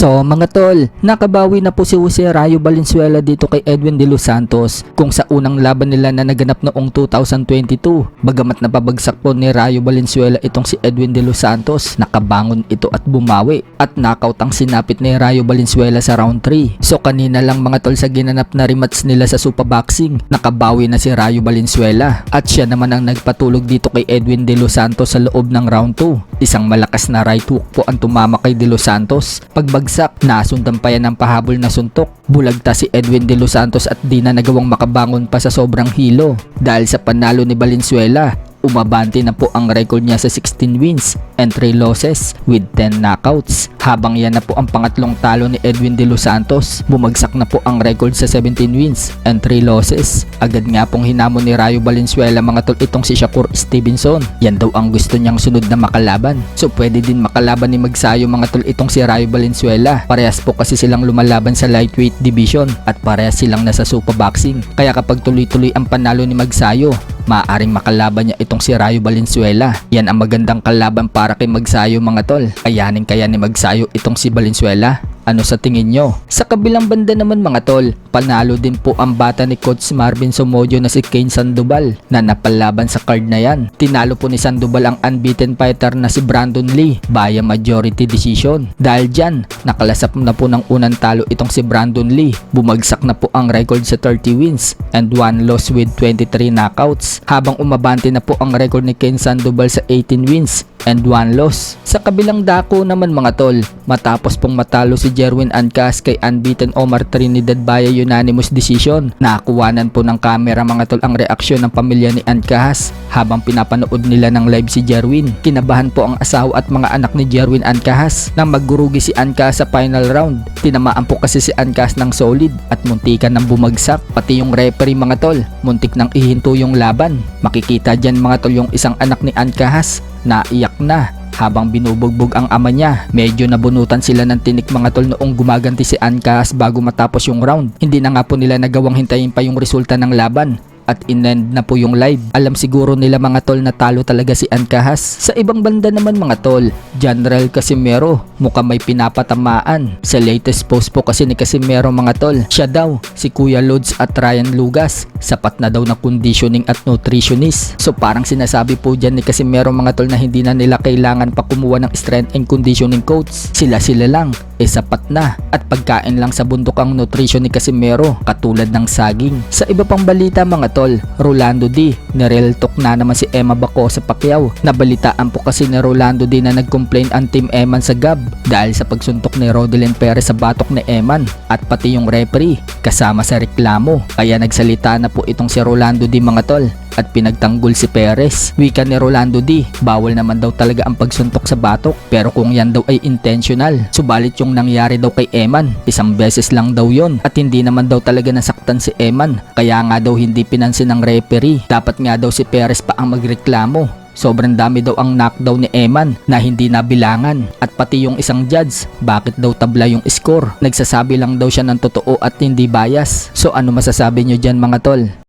So mga tol, nakabawi na po si Jose Rayo Valenzuela dito kay Edwin De Los Santos kung sa unang laban nila na naganap noong 2022. Bagamat napabagsak po ni Rayo Valenzuela itong si Edwin De Los Santos, nakabangon ito at bumawi at knockout ang sinapit ni Rayo Valenzuela sa round 3. So kanina lang mga tol sa ginanap na rematch nila sa Super Boxing, nakabawi na si Rayo Valenzuela at siya naman ang nagpatulog dito kay Edwin De Los Santos sa loob ng round 2. Isang malakas na right hook po ang tumama kay De Los Santos. Pagbagsak, nasundan pa yan ng pahabol na suntok. Bulagta si Edwin De Los Santos at di na nagawang makabangon pa sa sobrang hilo. Dahil sa panalo ni Valenzuela, umabante na po ang record niya sa 16 wins and 3 losses with 10 knockouts. Habang yan na po ang pangatlong talo ni Edwin De Los Santos, bumagsak na po ang record sa 17 wins and 3 losses. Agad nga pong hinamon ni Rayo Valenzuela mga tol itong si Shakur Stevenson. Yan daw ang gusto niyang sunod na makalaban. So pwede din makalaban ni Magsayo mga tol itong si Rayo Valenzuela. Parehas po kasi silang lumalaban sa lightweight division at parehas silang nasa Super Boxing. Kaya kapag tuloy-tuloy ang panalo ni Magsayo, maaaring makalaban niya itong si Rayo Valenzuela. Yan ang magandang kalaban para kay Magsayo mga tol. Kayanin kaya ni Magsayo itong si Valenzuela? Ano sa tingin nyo? Sa kabilang banda naman mga tol, panalo din po ang bata ni Coach Marvin Somodio na si Kane Sandoval na napalaban sa card na yan. Tinalo po ni Sandoval ang unbeaten fighter na si Brandon Lee via majority decision. Dahil dyan, nakalasap na po ng unang talo itong si Brandon Lee. Bumagsak na po ang record sa 30 wins and 1 loss with 23 knockouts. Habang umabante na po ang record ni Kane Sandoval sa 18 wins and 1 loss. Sa kabilang dako naman mga tol, matapos pong matalo si Jerwin Ancas kay unbeaten Omar Trinidad via unanimous decision, nakuwanan po ng camera mga tol ang reaksyon ng pamilya ni Ancas habang pinapanood nila ng live si Jerwin. Kinabahan po ang asawa at mga anak ni Jerwin Ancas nang maggurugi si Ancas sa final round. Tinamaan po kasi si Ancas ng solid at muntikan ng bumagsak. Pati yung referee mga tol, muntik nang ihinto yung laban. Makikita dyan mga tol yung isang anak ni Ancas, naiyak na habang binubugbog ang ama niya. Medyo nabunutan sila ng tinik mga tol noong gumaganti si Ancas bago matapos yung round. Hindi na nga po nila nagawang hintayin pa yung resulta ng laban at inend na po yung live. Alam siguro nila mga tol na talo talaga si Ancas. Sa ibang banda naman mga tol, General Casimero mukhang may pinapatamaan. Sa latest post po kasi ni Casimero mga tol, siya daw, si Kuya Lods at Ryan Lugas, sapat na daw na conditioning at nutritionist. So parang sinasabi po dyan ni Casimero mga tol na hindi na nila kailangan pa kumuha ng strength and conditioning coach. Sila lang, sapat na. At pagkain lang sa bundok ang nutrition ni Casimero, katulad ng saging. Sa iba pang balita mga tol, Rolando D, nirel talk na naman si Emma Baco sa Pacquiao. Nabalitaan po kasi ni Rolando D na nag-complain ang Team Eman sa GAB dahil sa pagsuntok ni Rodelyn Perez sa batok ni Eman at pati yung referee kasama sa reklamo. Kaya nagsalita na po itong si Rolando D mga tol at pinagtanggol si Perez. Wika ni Rolando D, bawal naman daw talaga ang pagsuntok sa batok pero kung yan daw ay intentional. Subalit yung nangyari daw kay Eman, isang beses lang daw yon at hindi naman daw talaga nasaktan si Eman. Kaya nga daw hindi pinansin ng referee. Dapat nga daw si Perez pa ang magreklamo. Sobrang dami daw ang knockdown ni Eman na hindi nabilangan at pati yung isang judge, bakit daw tabla yung score? Nagsasabi lang daw siya ng totoo at hindi bias. So ano masasabi nyo dyan mga tol?